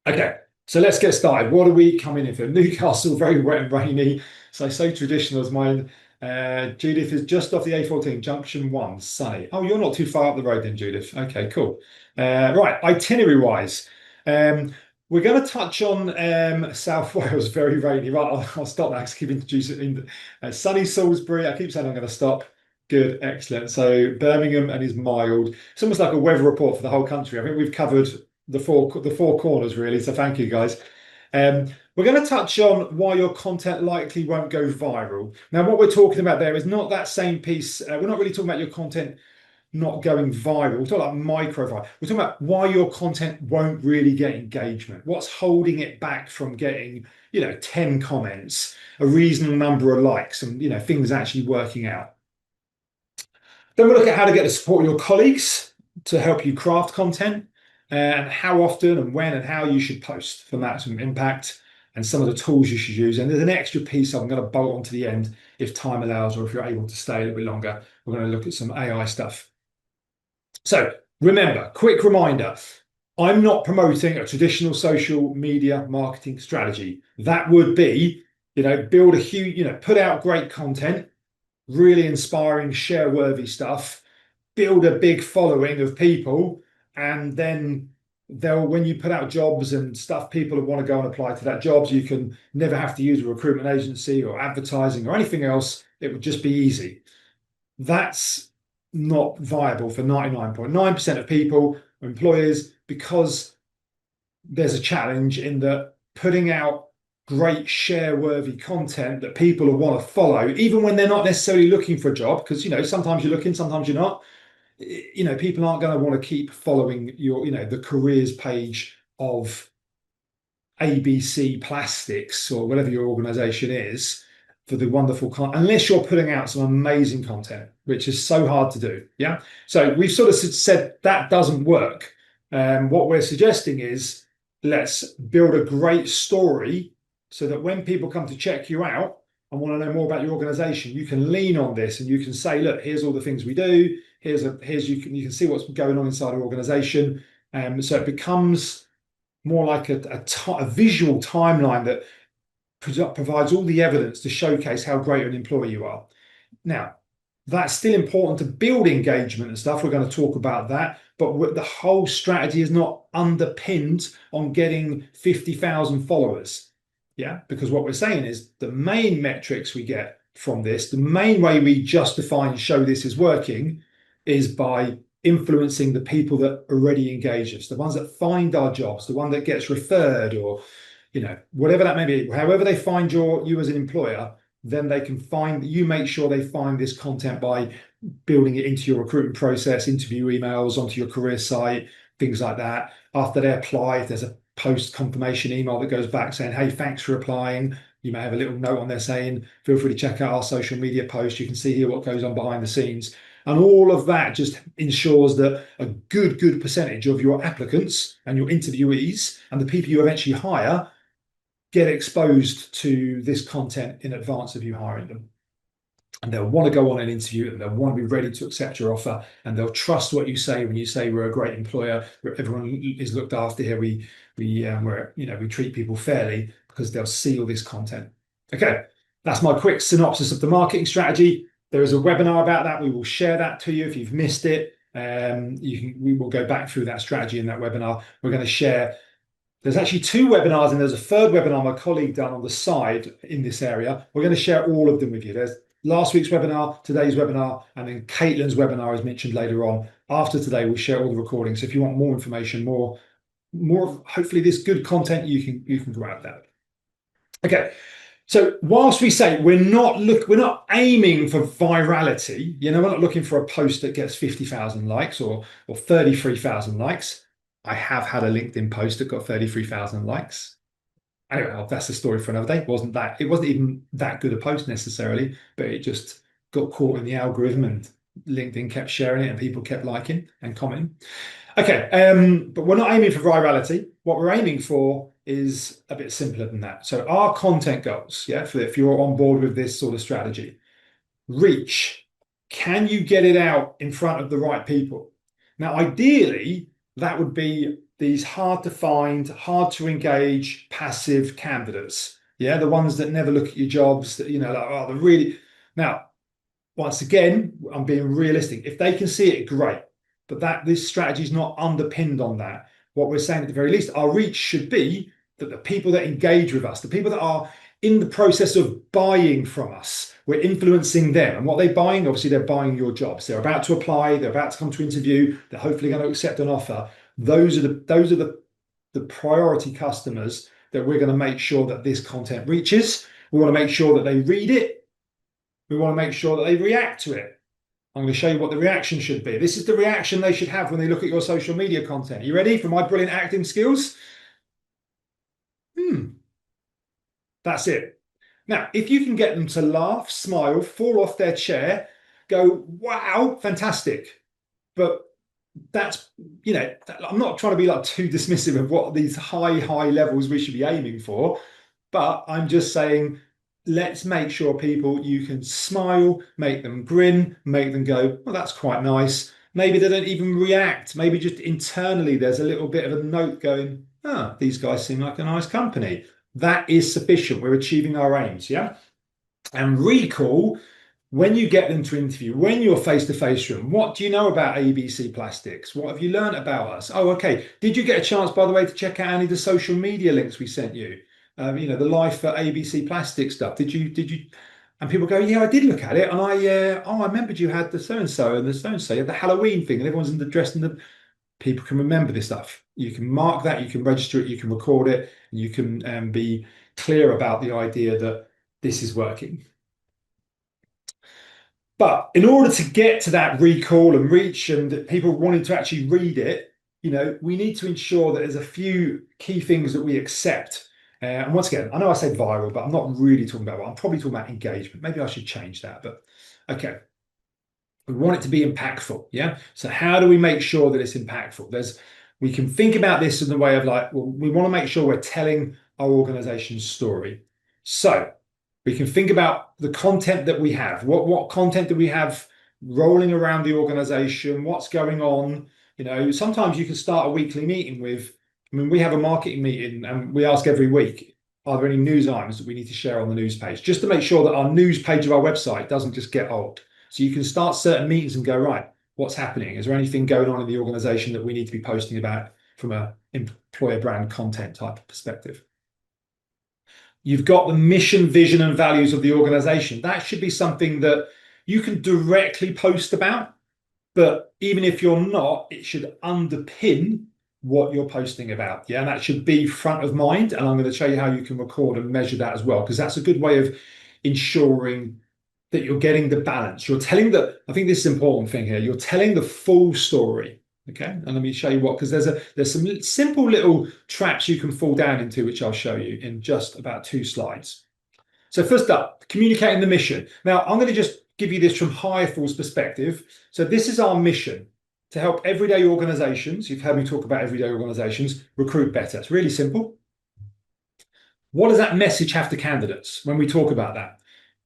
Okay, so let's get started. What are we coming in for? Newcastle, very wet and rainy. So traditional as mine. Judith is just off the A14, junction 1, sunny. Oh, you're not too far up the road then, Judith. Okay, cool. Right, itinerary-wise, we're going to touch on South Wales, very rainy. Right, I'll stop that because I keep introducing sunny Salisbury. I keep saying I'm going to stop. Good, excellent. So Birmingham and is mild. It's almost like a weather report for the whole country. I think we've covered the four corners really. So thank you guys. We're going to touch on why your content likely won't go viral. Now, what we're talking about there is not that same piece. We're not really talking about your content not going viral. We're talking about micro viral. We're talking about why your content won't really get engagement. What's holding it back from getting, 10 comments, a reasonable number of likes, and things actually working out. Then we'll look at how to get the support of your colleagues to help you craft content, and how often and when and how you should post for maximum impact, and some of the tools you should use. And there's an extra piece I'm going to bolt on to the end if time allows, or if you're able to stay a little bit longer. We're going to look at some AI stuff. So remember, quick reminder, I'm not promoting a traditional social media marketing strategy. That would be, build a huge, put out great content, really inspiring, share-worthy stuff, build a big following of people, and then when you put out jobs and stuff, people will want to go and apply to that jobs. You can never have to use a recruitment agency or advertising or anything else. It would just be easy. That's not viable for 99.9% of people or employers, because there's a challenge in that putting out great share-worthy content that people will want to follow, even when they're not necessarily looking for a job, because sometimes you're looking, sometimes you're not. People aren't going to want to keep following your, the careers page of ABC Plastics or whatever your organization is for the wonderful content, unless you're putting out some amazing content, which is so hard to do. Yeah. So we've sort of said that doesn't work. What we're suggesting is let's build a great story so that when people come to check you out and want to know more about your organization, you can lean on this and you can say, look, here's all the things we do. Here's you can see what's going on inside our organization. So it becomes more like a visual timeline that provides all the evidence to showcase how great an employee you are. Now, that's still important to build engagement and stuff. We're going to talk about that, but the whole strategy is not underpinned on getting 50,000 followers. Yeah, because what we're saying is the main metrics we get from this, the main way we justify and show this is working, is by influencing the people that already engage us, the ones that find our jobs, the one that gets referred, or whatever that may be. However they find you as an employer, then they can find you. Make sure they find this content by building it into your recruitment process, interview emails, onto your career site, things like that. After they apply, if there's a post confirmation email that goes back saying, hey, thanks for applying, you may have a little note on there saying, feel free to check out our social media post. You can see here what goes on behind the scenes. And all of that just ensures that a good percentage of your applicants and your interviewees and the people you eventually hire get exposed to this content in advance of you hiring them. And they'll want to go on an interview, and they'll want to be ready to accept your offer, and they'll trust what you say when you say we're a great employer, everyone is looked after here, we treat people fairly, because they'll see all this content. Okay, that's my quick synopsis of the marketing strategy. There is a webinar about that. We will share that to you if you've missed it. We will go back through that strategy in that webinar. We're going to share. There's actually 2 webinars, and there's a third webinar my colleague done on the side in this area. We're going to share all of them with you. There's last week's webinar, today's webinar, and then Caitlin's webinar is mentioned later on. After today, we'll share all the recordings. So if you want more information, more hopefully this good content, you can grab that. Okay. So whilst we say we're not aiming for virality, we're not looking for a post that gets 50,000 likes or 33,000 likes. I have had a LinkedIn post that got 33,000 likes. Anyway, that's a story for another day. It wasn't even that good a post necessarily, but it just got caught in the algorithm, and LinkedIn kept sharing it and people kept liking and commenting. Okay, but we're not aiming for virality. What we're aiming for is a bit simpler than that. So our content goals, if you're on board with this sort of strategy, reach. Can you get it out in front of the right people? Now, ideally, that would be these hard to find, hard to engage, passive candidates. Yeah, the ones that never look at your jobs, that, like, oh, they're really. Now, once again, I'm being realistic. If they can see it, great. But this strategy is not underpinned on that. What we're saying at the very least, our reach should be that the people that engage with us, the people that are in the process of buying from us, we're influencing them. And what they're buying, obviously, they're buying your jobs. They're about to apply, they're about to come to interview, they're hopefully going to accept an offer. Those are the priority customers that we're going to make sure that this content reaches. We want to make sure that they read it. We want to make sure that they react to it. I'm going to show you what the reaction should be. This is the reaction they should have when they look at your social media content. Are you ready for my brilliant acting skills? That's it. Now, if you can get them to laugh, smile, fall off their chair, go, wow, fantastic. But that's, I'm not trying to be like too dismissive of what these high levels we should be aiming for, but I'm just saying, let's make sure you can smile, make them grin, make them go, well, that's quite nice. Maybe they don't even react. Maybe just internally there's a little bit of a note going, these guys seem like a nice company. That is sufficient. We're achieving our aims, yeah? And recall, when you get them to interview, when you're face-to-face room, what do you know about ABC Plastics? What have you learned about us? Oh, okay. Did you get a chance, by the way, to check out any of the social media links we sent you? The Life for ABC Plastic stuff. Did you? And people go, yeah, I did look at it, and I remembered you had the so-and-so and the so-and-so, you had the Halloween thing, and everyone's dressed in the. People can remember this stuff. You can mark that, you can register it, you can record it, and you can be clear about the idea that this is working. But in order to get to that recall and reach and people wanting to actually read it, we need to ensure that there's a few key things that we accept. And once again, I know I say viral, but I'm not really talking about I'm probably talking about engagement. Maybe I should change that, but okay. We want it to be impactful, yeah? So how do we make sure that it's impactful? We can think about this in the way of like, well, we want to make sure we're telling our organization's story. So we can think about the content that we have. What content do we have rolling around the organization? What's going on? Sometimes you can start a weekly meeting with, we have a marketing meeting and we ask every week, are there any news items that we need to share on the news page? Just to make sure that our news page of our website doesn't just get old. So you can start certain meetings and go, right, what's happening? Is there anything going on in the organization that we need to be posting about from an employer brand content type of perspective? You've got the mission, vision, and values of the organization. That should be something that you can directly post about, but even if you're not, it should underpin what you're posting about. Yeah, and that should be front of mind. And I'm going to show you how you can record and measure that as well, because that's a good way of ensuring that you're getting the balance. I think this is an important thing here. You're telling the full story. Okay, and let me show you what, because there's some simple little traps you can fall down into, which I'll show you in just about 2 slides. So first up, communicating the mission. Now, I'm going to just give you this from hireful's perspective. So this is our mission, to help everyday organizations, you've heard me talk about everyday organizations, recruit better. It's really simple. What does that message have to candidates when we talk about that?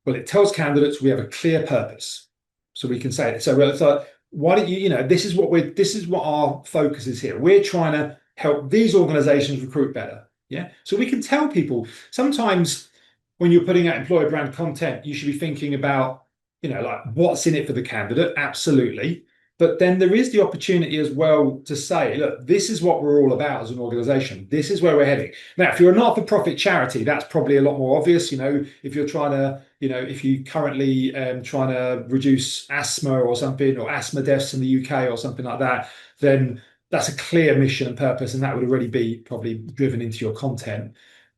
Well, it tells candidates we have a clear purpose. So we can say it. So it's like, why don't this is what our focus is here. We're trying to help these organizations recruit better. Yeah. So we can tell people sometimes when you're putting out employer brand content, you should be thinking about, like what's in it for the candidate. Absolutely. But then there is the opportunity as well to say, look, this is what we're all about as an organization. This is where we're heading. Now, if you're a not-for-profit charity, that's probably a lot more obvious. If you're trying to, if you currently trying to reduce asthma or something, or asthma deaths in the UK or something like that, then that's a clear mission and purpose, and that would already be probably driven into your content.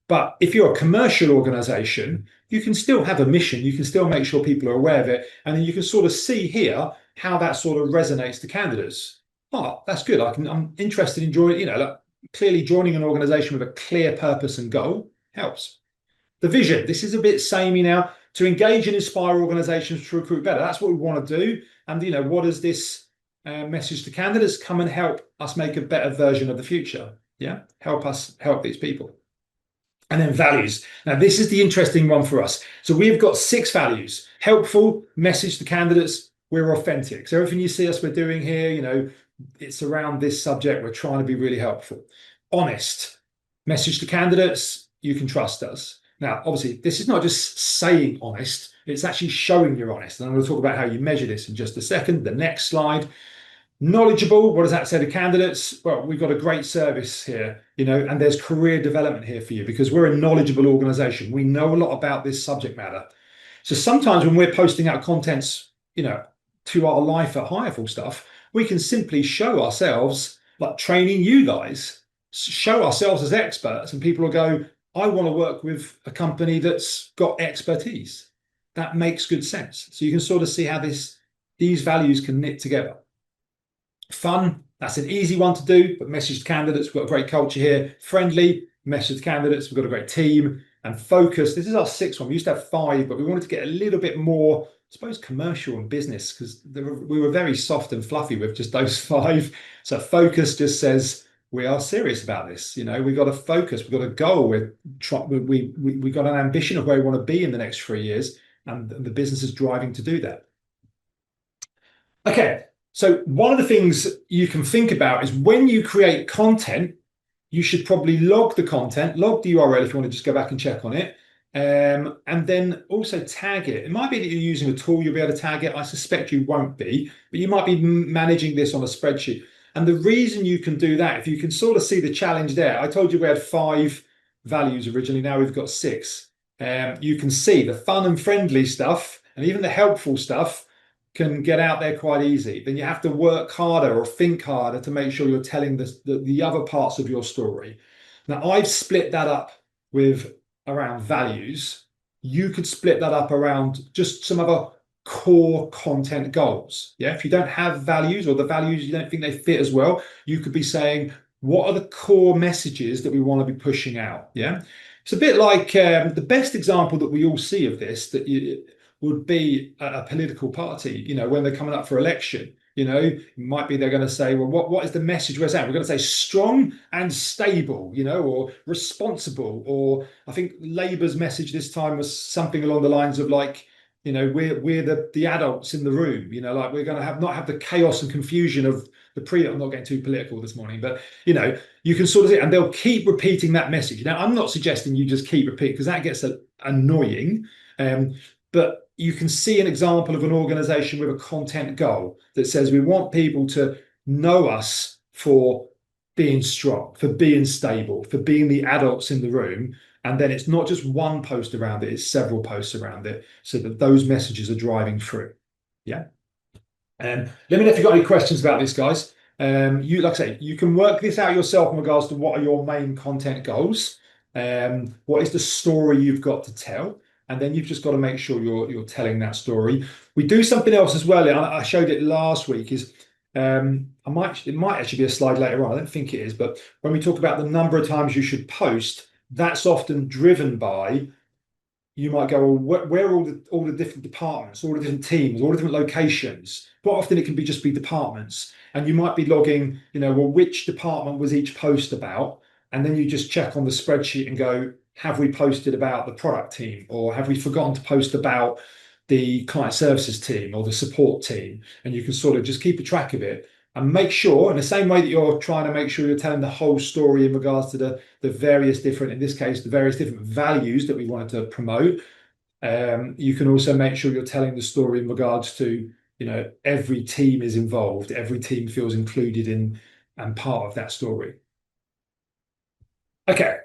But if you're a commercial organization, you can still have a mission. You can still make sure people are aware of it. And then you can sort of see here how that sort of resonates to candidates. Oh, that's good. I'm interested in joining, clearly joining an organization with a clear purpose and goal helps. The vision, this is a bit samey now, to engage and inspire organizations to recruit better. That's what we want to do. And, what does this message to candidates? Come and help us make a better version of the future. Yeah, help us help these people. And then values. Now, this is the interesting one for us. So we've got 6 values: helpful, message to candidates, we're authentic. So everything you see us we're doing here, it's around this subject. We're trying to be really helpful. Honest. Message to candidates, you can trust us. Now, obviously, this is not just saying honest, it's actually showing you're honest. And I'm going to talk about how you measure this in just a second. The next slide. Knowledgeable, what does that say to candidates? Well, we've got a great service here, and there's career development here for you because we're a knowledgeable organization. We know a lot about this subject matter. So sometimes when we're posting out contents, to our life at hireful stuff, we can simply show ourselves, like training you guys, show ourselves as experts, and people will go, I want to work with a company that's got expertise. That makes good sense. So you can sort of see how these values can knit together. Fun, that's an easy one to do, but message to candidates, we've got a great culture here. Friendly, message to candidates, we've got a great team. And focus, this is our sixth one. We used to have 5, but we wanted to get a little bit more, I suppose, commercial and business because we were very soft and fluffy with just those 5. So focus just says we are serious about this. We've got to focus, we've got a goal, we've got an ambition of where we want to be in the next 3 years, and the business is driving to do that. Okay, so one of the things you can think about is when you create content, you should probably log the content, log the URL if you want to just go back and check on it, and then also tag it. It might be that you're using a tool, you'll be able to tag it. I suspect you won't be, but you might be managing this on a spreadsheet. And the reason you can do that, if you can sort of see the challenge there, I told you we had 5 values originally, now we've got 6. You can see the fun and friendly stuff, and even the helpful stuff can get out there quite easy. Then you have to work harder or think harder to make sure you're telling the other parts of your story. Now, I've split that up with around values. You could split that up around just some other core content goals. Yeah, if you don't have values or the values you don't think they fit as well, you could be saying, what are the core messages that we want to be pushing out? Yeah, it's a bit like the best example that we all see of this would be a political party, when they're coming up for election. It might be they're going to say, well, what is the message we're saying? We're going to say strong and stable, or responsible. Or I think Labour's message this time was something along the lines of like, we're the adults in the room, like we're going to not have the chaos and confusion of I'm not getting too political this morning, but you can sort of see, and they'll keep repeating that message. Now, I'm not suggesting you just keep repeating because that gets annoying. But you can see an example of an organization with a content goal that says we want people to know us for being strong, for being stable, for being the adults in the room. And then it's not just one post around it, it's several posts around it so that those messages are driving through. Yeah. Let me know if you've got any questions about this, guys. Like I say, you can work this out yourself in regards to what are your main content goals. What is the story you've got to tell? And then you've just got to make sure you're telling that story. We do something else as well. I showed it last week. It might actually be a slide later on. I don't think it is, but when we talk about the number of times you should post, that's often driven by. You might go, well, where are all the different departments, all the different teams, all the different locations? But often it can just be departments, and you might be logging, well, which department was each post about, and then you just check on the spreadsheet and go, have we posted about the product team, or have we forgotten to post about the client services team or the support team? And you can sort of just keep a track of it and make sure, in the same way that you're trying to make sure you're telling the whole story in regards to the various different, in this case, the various different values that we wanted to promote. You can also make sure you're telling the story in regards to, every team is involved, every team feels included in and part of that story. Okay.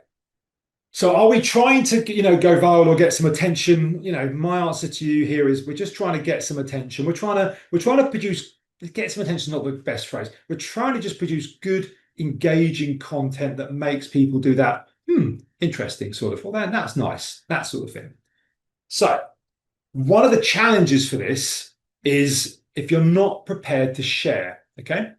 So are we trying to, go viral or get some attention? My answer to you here is we're just trying to get some attention. We're trying to produce, get some attention, not the best phrase. We're trying to just produce good, engaging content that makes people do that. Interesting sort of. Well, that's nice. That sort of thing. So one of the challenges for this is if you're not prepared to share, okay?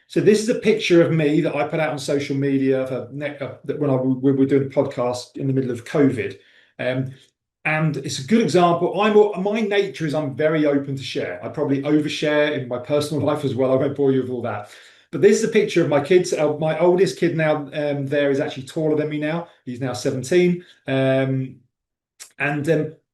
So this is a picture of me that I put out on social media when we were doing a podcast in the middle of COVID. And it's a good example. My nature is I'm very open to share. I probably overshare in my personal life as well. I won't bore you with all that. But this is a picture of my kids. My oldest kid now there is actually taller than me now. He's now 17.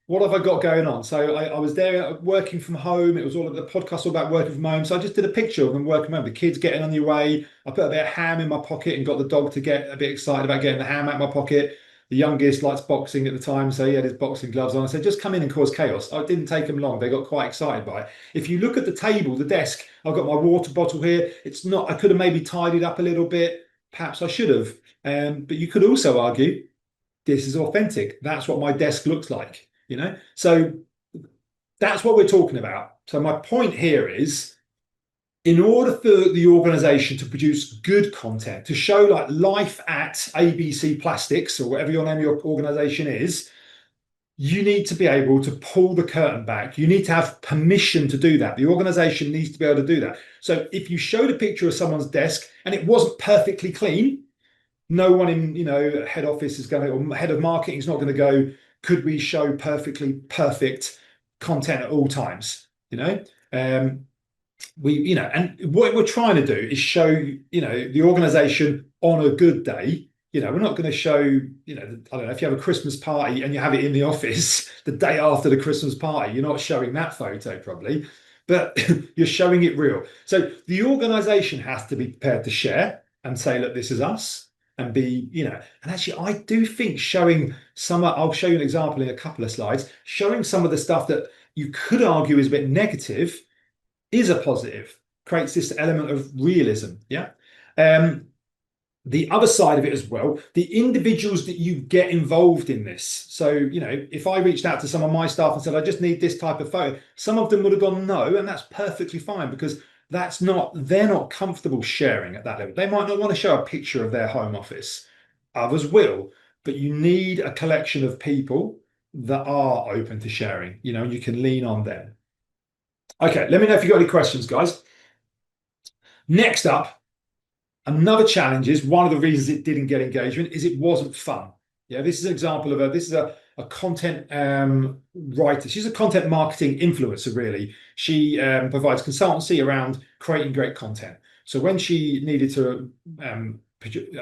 what have I got going on? So I was there working from home. It was all of the podcast all about working from home. So I just did a picture of them working from home. The kids getting on their way. I put a bit of ham in my pocket and got the dog to get a bit excited about getting the ham out of my pocket. The youngest likes boxing at the time, so he had his boxing gloves on. I said, just come in and cause chaos. Oh, it didn't take them long. They got quite excited by it. If you look at the table, the desk, I've got my water bottle here. It's not, I could have maybe tidied up a little bit. Perhaps I should have. But you could also argue this is authentic. That's what my desk looks like, you know? So that's what we're talking about. So my point here is, in order for the organization to produce good content, to show like life at ABC Plastics or whatever your name of your organization is, you need to be able to pull the curtain back. You need to have permission to do that. The organization needs to be able to do that. So if you showed a picture of someone's desk and it wasn't perfectly clean, no one in, head office is going to, or head of marketing is not going to go, could we show perfectly perfect content at all times? And what we're trying to do is show, the organization on a good day. We're not going to show, I don't know, if you have a Christmas party and you have it in the office the day after the Christmas party, you're not showing that photo probably, but you're showing it real. So the organization has to be prepared to share and say, look, this is us. And be, and actually, I do think showing some, I'll show you an example in a couple of slides, showing some of the stuff that you could argue is a bit negative is a positive, creates this element of realism. Yeah. The other side of it as well, the individuals that you get involved in this. So, if I reached out to some of my staff and said, I just need this type of photo, some of them would have gone no, and that's perfectly fine because they're not comfortable sharing at that level. They might not want to show a picture of their home office. Others will, but you need a collection of people that are open to sharing, and you can lean on them. Okay, let me know if you've got any questions, guys. Next up, another challenge is one of the reasons it didn't get engagement is it wasn't fun. Yeah, this is an example of this is a content writer. She's a content marketing influencer, really. She provides consultancy around creating great content. So when she needed to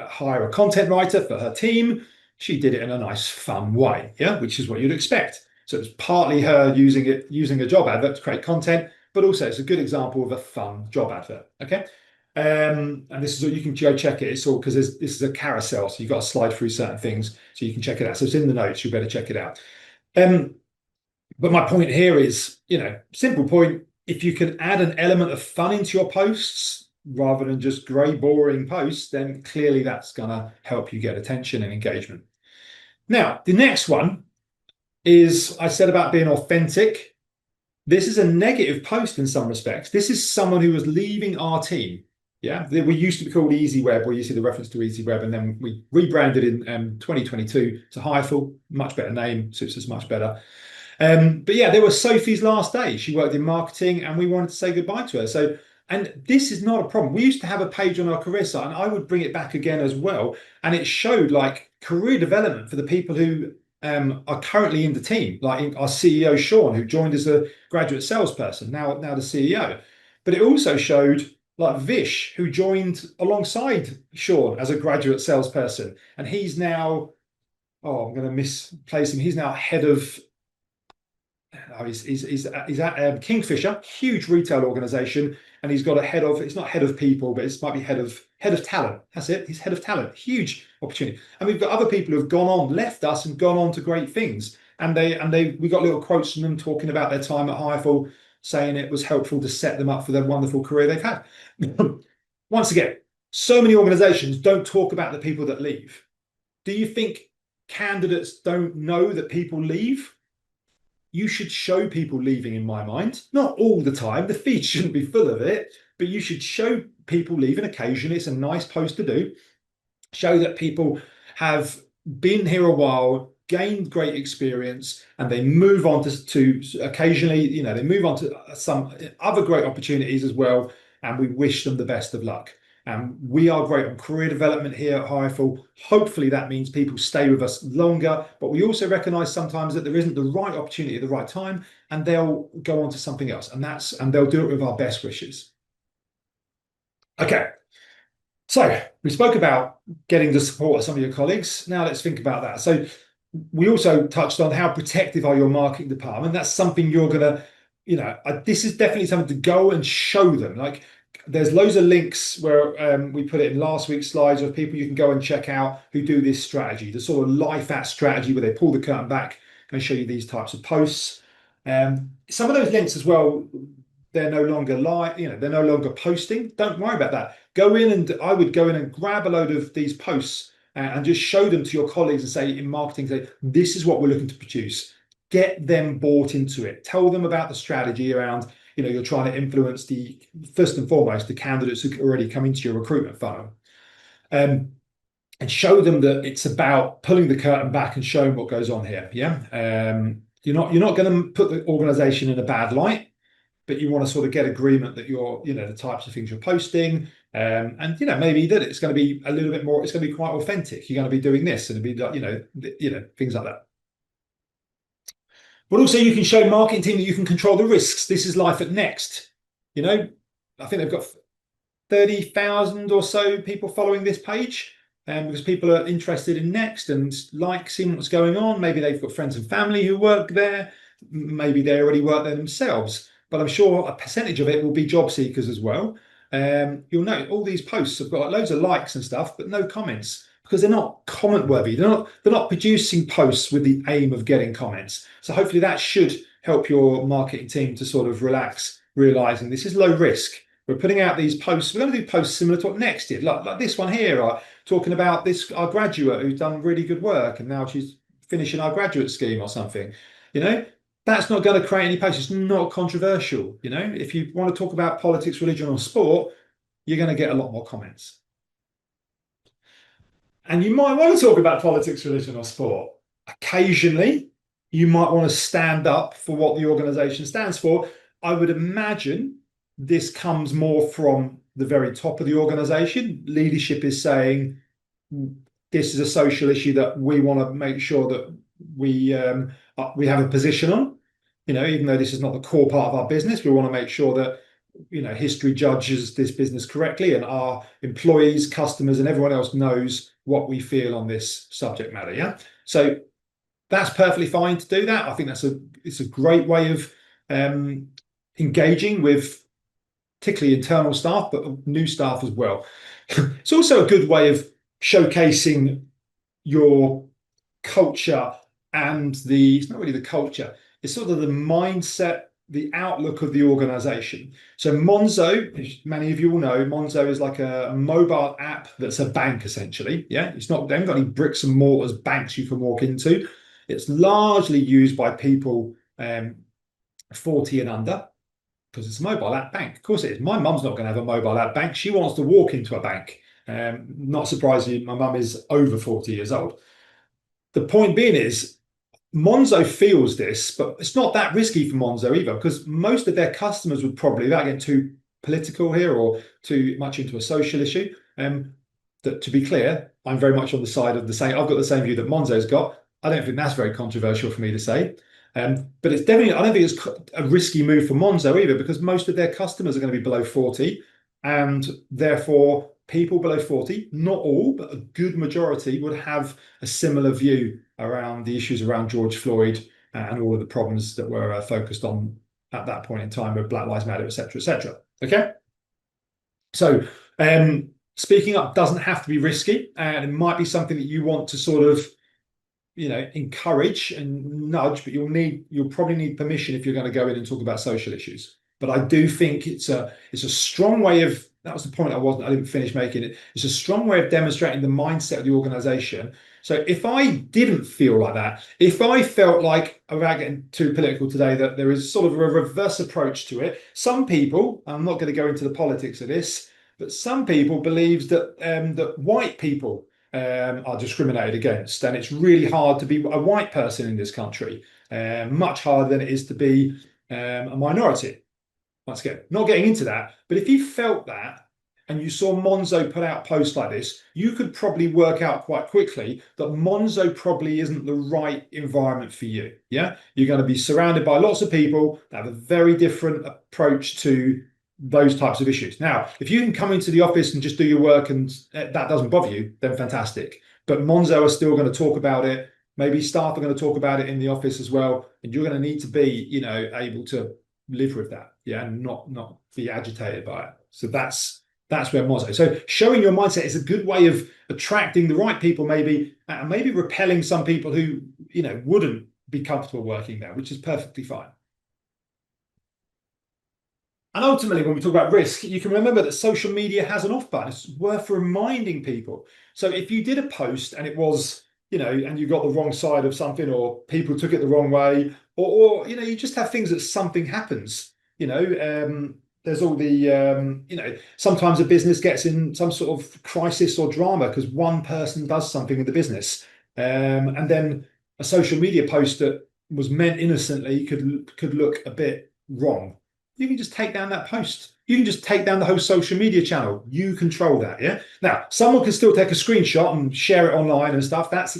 hire a content writer for her team, she did it in a nice, fun way, yeah, which is what you'd expect. So it's partly her using a job advert to create content, but also it's a good example of a fun job advert, okay? And this is what you can go check it. It's all because this is a carousel, so you've got to slide through certain things so you can check it out. So it's in the notes, you better check it out. But my point here is, simple point, if you can add an element of fun into your posts rather than just grey, boring posts, then clearly that's going to help you get attention and engagement. Now, the next one is, I said about being authentic. This is a negative post in some respects. This is someone who was leaving our team. Yeah, we used to be called EasyWeb, where you see the reference to EasyWeb, and then we rebranded in 2022 to hireful, much better name, suits us much better. But yeah, there was Sophie's last day. She worked in marketing, and we wanted to say goodbye to her. And this is not a problem. We used to have a page on our career site, and I would bring it back again as well. And it showed like career development for the people who are currently in the team, like our CEO Sean, who joined as a graduate salesperson, now the CEO. But it also showed like Vish, who joined alongside Sean as a graduate salesperson, and he's now, I'm going to misplace him. He's now head of. He's at Kingfisher, huge retail organization, and he's got a head of. It's not head of people, but it might be head of talent. That's it. He's head of talent. Huge opportunity. And we've got other people who've gone on, left us, and gone on to great things. And we got little quotes from them talking about their time at hireful, saying it was helpful to set them up for the wonderful career they've had. Once again, so many organizations don't talk about the people that leave. Do you think candidates don't know that people leave? You should show people leaving, in my mind. Not all the time. The feed shouldn't be full of it, but you should show people leaving occasionally. It's a nice post to do. Show that people have been here a while, gained great experience, and they move on to occasionally, they move on to some other great opportunities as well. And we wish them the best of luck. And we are great on career development here at hireful. Hopefully that means people stay with us longer, but we also recognize sometimes that there isn't the right opportunity at the right time, and they'll go on to something else, and they'll do it with our best wishes. Okay, so we spoke about getting the support of some of your colleagues. Now let's think about that. So We also touched on how protective are your marketing department. That's something you're gonna, this is definitely something to go and show them. Like, there's loads of links where we put it in last week's slides of people you can go and check out who do this strategy, the sort of life at strategy where they pull the curtain back and show you these types of posts. Some of those links as well, they're no longer live, they're no longer posting. Don't worry about that. Go in and I would go in and grab a load of these posts and just show them to your colleagues and say in marketing, say, this is what we're looking to produce. Get them bought into it. Tell them about the strategy around, you're trying to influence first and foremost, the candidates who already come into your recruitment funnel. And show them that it's about pulling the curtain back and showing what goes on here. Yeah. You're not going to put the organization in a bad light, but you want to sort of get agreement that you're, the types of things you're posting, and maybe that it's going to be a little bit more, it's going to be quite authentic. You're going to be doing this and it'll be like, things like that. But also you can show marketing team that you can control the risks. This is life at Next. I think they've got 30,000 or so people following this page, because people are interested in Next and like seeing what's going on. Maybe they've got friends and family who work there. Maybe they already work there themselves. But I'm sure a percentage of it will be job seekers as well. You'll note all these posts have got loads of likes and stuff, but no comments because they're not comment worthy. They're not producing posts with the aim of getting comments. So hopefully that should help your marketing team to sort of relax, realizing this is low risk. We're putting out these posts. We're going to do posts similar to what Next did, like this one here, talking about our graduate who's done really good work and now she's finishing our graduate scheme or something. That's not going to create any posts. It's not controversial. If you want to talk about politics, religion, or sport, you're going to get a lot more comments. And you might want to talk about politics, religion, or sport. Occasionally, you might want to stand up for what the organization stands for. I would imagine this comes more from the very top of the organization. Leadership is saying, this is a social issue that we want to make sure that we have a position on. Even though this is not the core part of our business, we want to make sure that, history judges this business correctly and our employees, customers, and everyone else knows what we feel on this subject matter. Yeah. So that's perfectly fine to do that. I think it's a great way of engaging with particularly internal staff, but new staff as well. It's also a good way of showcasing your culture and it's not really the culture, it's sort of the mindset, the outlook of the organization. So Monzo, as many of you will know, Monzo is like a mobile app that's a bank essentially. Yeah, they haven't got any bricks and mortars banks you can walk into. It's largely used by people 40 and under because it's a mobile app bank. Of course it is. My mum's not going to have a mobile app bank. She wants to walk into a bank. Not surprisingly, my mum is over 40 years old. The point being is, Monzo feels this, but it's not that risky for Monzo either, because most of their customers would probably, without getting too political here or too much into a social issue, that to be clear, I'm very much on the side of the same. I've got the same view that Monzo's got. I don't think that's very controversial for me to say. But it's definitely, I don't think it's a risky move for Monzo either, because most of their customers are going to be below 40, and therefore people below 40, not all, but a good majority would have a similar view around the issues around George Floyd and all of the problems that were focused on at that point in time with Black Lives Matter, etc., etc. Okay. So speaking up doesn't have to be risky, and it might be something that you want to sort of, encourage and nudge, but you'll probably need permission if you're going to go in and talk about social issues. But I do think it's a strong way of, that was the point I didn't finish making it. It's a strong way of demonstrating the mindset of the organization. So if I didn't feel like that, if I felt like, without getting too political today, that there is sort of a reverse approach to it, some people, I'm not going to go into the politics of this, but some people believe that that white people are discriminated against, and it's really hard to be a white person in this country, much harder than it is to be a minority. Once again, not getting into that, but if you felt that and you saw Monzo put out posts like this, you could probably work out quite quickly that Monzo probably isn't the right environment for you. Yeah, you're going to be surrounded by lots of people that have a very different approach to those types of issues. Now, if you can come into the office and just do your work and that doesn't bother you, then fantastic. But Monzo are still going to talk about it Maybe staff are going to talk about it in the office as well, and you're going to need to be, able to live with that, yeah, and not be agitated by it. So that's where Mozo. So showing your mindset is a good way of attracting the right people, maybe, and maybe repelling some people who, wouldn't be comfortable working there, which is perfectly fine. And ultimately, when we talk about risk, you can remember that social media has an off button. It's worth reminding people. So if you did a post and it was, and you got the wrong side of something, or people took it the wrong way, or you just have things that something happens. There's all the, sometimes a business gets in some sort of crisis or drama because one person does something in the business, and then a social media post that was meant innocently could look a bit wrong. You can just take down that post. You can just take down the whole social media channel. You control that, yeah? Now, someone can still take a screenshot and share it online and stuff. That's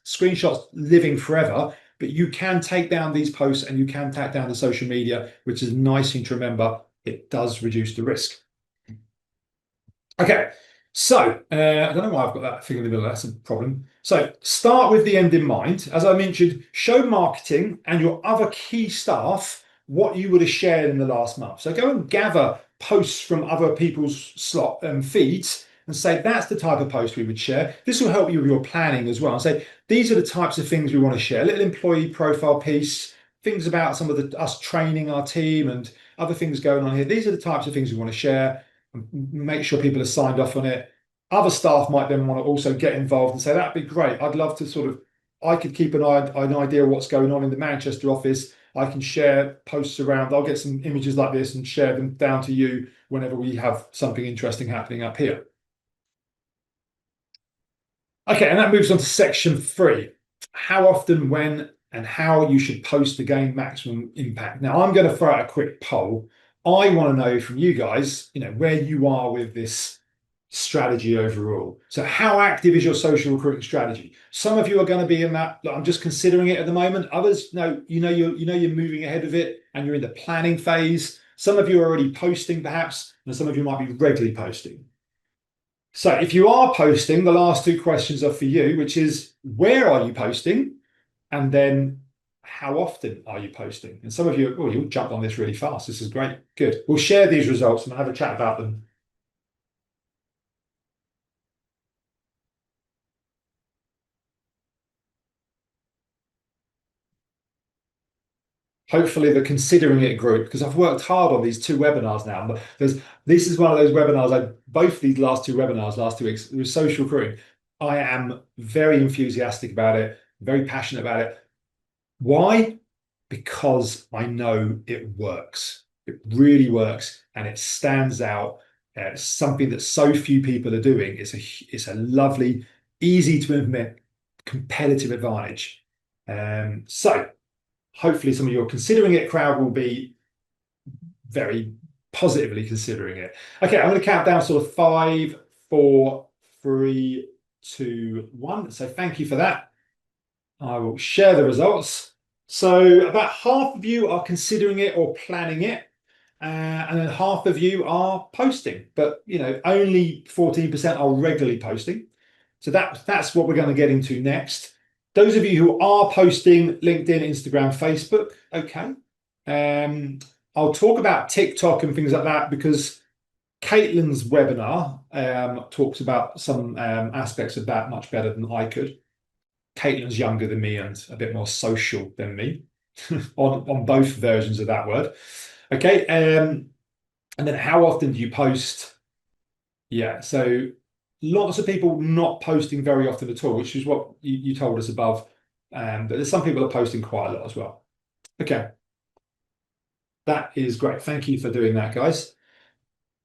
screenshots living forever, but you can take down these posts and you can take down the social media, which is a nice thing to remember. It does reduce the risk. Okay, so I don't know why I've got that thing in the middle. That's a problem. So start with the end in mind. As I mentioned, show marketing and your other key staff what you would have shared in the last month. So go and gather posts from other people's feeds and say, that's the type of post we would share. This will help you with your planning as well. And say, these are the types of things we want to share. A little employee profile piece, things about some of us training our team and other things going on here. These are the types of things we want to share. Make sure people are signed off on it. Other staff might then want to also get involved and say, that'd be great. I'd love to I could keep an idea of what's going on in the Manchester office. I can share posts around. I'll get some images like this and share them down to you whenever we have something interesting happening up here. Okay, and that moves on to section 3. How often, when, and how you should post to gain maximum impact. Now, I'm going to throw out a quick poll. I want to know from you guys, where you are with this strategy overall. So how active is your social recruiting strategy? Some of you are going to be in that, look, I'm just considering it at the moment. Others, no, you're moving ahead of it and you're in the planning phase. Some of you are already posting perhaps, and some of you might be regularly posting. So if you are posting, the last 2 questions are for you, which is, where are you posting? And then how often are you posting? And some of you, you'll jump on this really fast. This is great. Good. We'll share these results and have a chat about them. Hopefully the considering it group, because I've worked hard on these 2 webinars now. But this is one of those webinars, both these last 2 webinars, last 2 weeks, with social recruiting. I am very enthusiastic about it, very passionate about it. Why? Because I know it works. It really works, and it stands out. It's something that so few people are doing. It's a lovely, easy to implement competitive advantage. So hopefully some of your considering it crowd will be very positively considering it. Okay, I'm going to count down sort of 5, 4, 3, 2, 1. So thank you for that. I will share the results. So about half of you are considering it or planning it, and then half of you are posting, but only 14% are regularly posting. So that's what we're going to get into next. Those of you who are posting LinkedIn, Instagram, Facebook, okay. I'll talk about TikTok and things like that because Caitlin's webinar talks about some aspects of that much better than I could. Caitlin's younger than me and a bit more social than me on both versions of that word. Okay, and then how often do you post? Yeah, so lots of people not posting very often at all, which is what you told us above. But there's some people are posting quite a lot as well. Okay, that is great. Thank you for doing that, guys.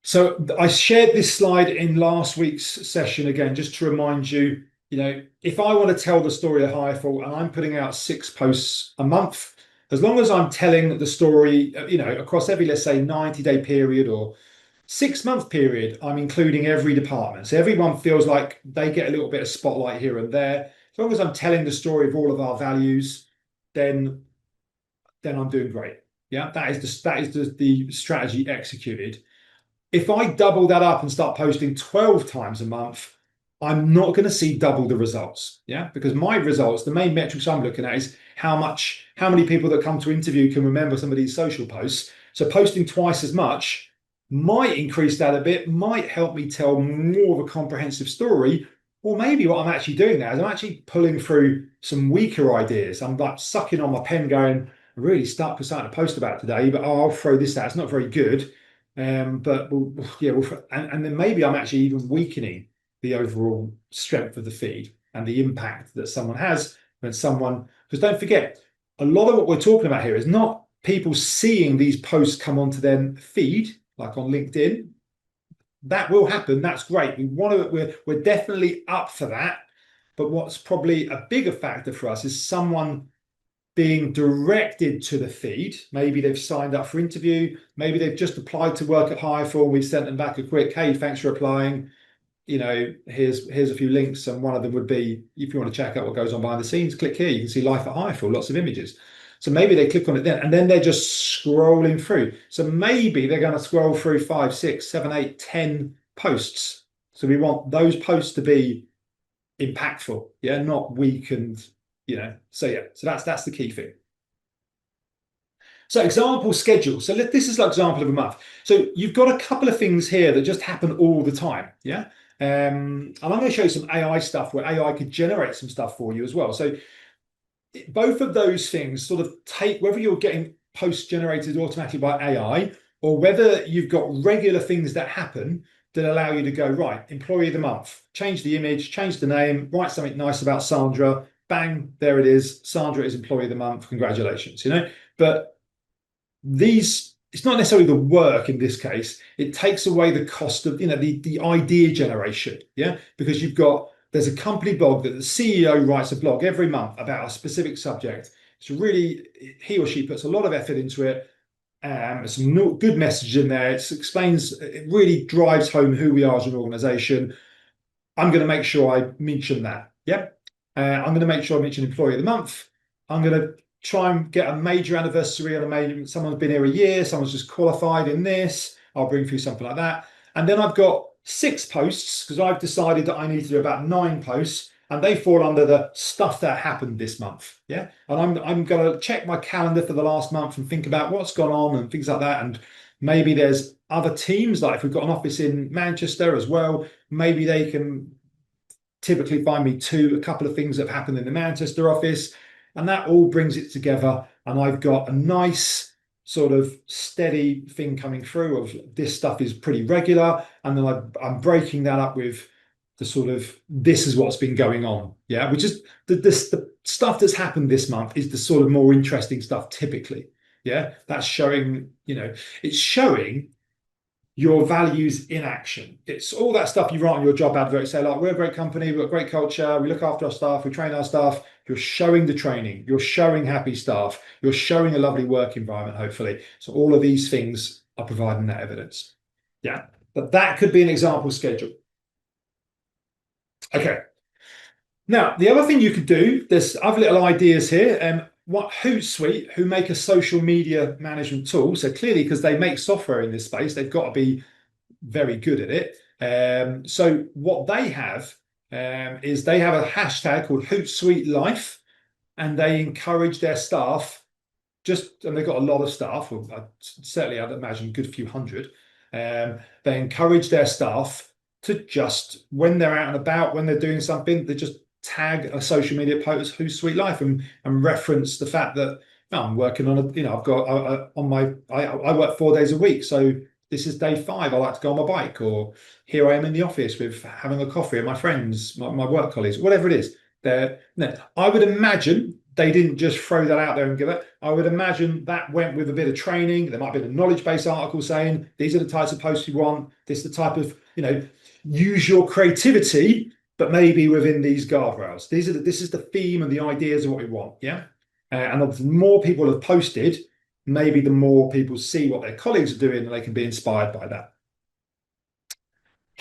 So I shared this slide in last week's session again, just to remind you, if I want to tell the story of hireful and I'm putting out 6 posts a month, as long as I'm telling the story, across every, let's say, 90-day period or 6-month period, I'm including every department. So everyone feels like they get a little bit of spotlight here and there. As long as I'm telling the story of all of our values, then I'm doing great. Yeah, that is the strategy executed. If I double that up and start posting 12 times a month, I'm not going to see double the results. Yeah. Because my results, the main metrics I'm looking at is how many people that come to interview can remember some of these social posts. So posting twice as much might increase that a bit, might help me tell more of a comprehensive story. Or maybe what I'm actually doing now is I'm actually pulling through some weaker ideas. I'm like sucking on my pen going, I'm really stuck for something to post about today, but I'll throw this out. It's not very good. But yeah, and then maybe I'm actually even weakening the overall strength of the feed and the impact that someone has when someone, because don't forget, a lot of what we're talking about here is not people seeing these posts come onto their feed, like on LinkedIn. That will happen. That's great. We're definitely up for that. But what's probably a bigger factor for us is someone being directed to the feed. Maybe they've signed up for interview. Maybe they've just applied to work at hireful. We've sent them back a quick, hey, thanks for applying. Here's a few links, and one of them would be, if you want to check out what goes on behind the scenes, click here. You can see life at hireful, lots of images. So maybe they click on it then, and then they're just scrolling through. So maybe they're going to scroll through 5, 6, 7, 8, 10 posts. So we want those posts to be impactful, yeah, not weak and So yeah, so that's the key thing. So example schedule. So this is like example of a month. So you've got a couple of things here that just happen all the time, yeah. And I'm going to show you some AI stuff where AI could generate some stuff for you as well. So both of those things sort of take, whether you're getting posts generated automatically by AI or whether you've got regular things that happen that allow you to go, right, employee of the month, change the image, change the name, write something nice about Sandra, bang, there it is. Sandra is employee of the month. Congratulations, But it's not necessarily the work in this case. It takes away the cost of the idea generation, yeah, because there's a company blog that the CEO writes a blog every month about a specific subject. It's really, he or she puts a lot of effort into it. Some good message in there. It really drives home who we are as an organization. I'm going to make sure I mention that. Yep. I'm going to make sure I mention employee of the month. I'm going to try and get a major anniversary on someone's been here a year, someone's just qualified in this. I'll bring through something like that. And then I've got 6 posts because I've decided that I need to do about 9 posts and they fall under the stuff that happened this month. Yeah. And I'm going to check my calendar for the last month and think about what's gone on and things like that. And maybe there's other teams, like if we've got an office in Manchester as well, maybe they can typically find me a couple of things that have happened in the Manchester office, and that all brings it together. And I've got a nice sort of steady thing coming through of this stuff is pretty regular. And then I'm breaking that up with the sort of, this is what's been going on. Yeah. Which is the stuff that's happened this month is the sort of more interesting stuff typically. Yeah. That's showing, it's showing your values in action. It's all that stuff you write on your job advert. Say, like, we're a great company, we've got great culture, we look after our staff, we train our staff. You're showing the training, you're showing happy staff, you're showing a lovely work environment, hopefully. So all of these things are providing that evidence. Yeah, but that could be an example schedule. Okay. Now, the other thing you could do, there's other little ideas here. Hootsuite, who make a social media management tool. So clearly, because they make software in this space, they've got to be very good at it. So what they have is they have a hashtag called Hootsuite Life, and they encourage their staff and they've got a lot of staff, certainly I'd imagine a good few hundred. They encourage their staff to just, when they're out and about, when they're doing something, they just tag a social media post Hootsuite Life and reference the fact that I'm working on I've got I work 4 days a week, so this is day 5. I like to go on my bike, or here I am in the office with having a coffee with my friends, my work colleagues, whatever it is. I would imagine they didn't just throw that out there and give it. I would imagine that went with a bit of training. There might be a knowledge-based article saying these are the types of posts you want. This is the type of, use your creativity, but maybe within these guardrails. This is the theme and the ideas of what we want. Yeah. And the more people have posted, maybe the more people see what their colleagues are doing and they can be inspired by that.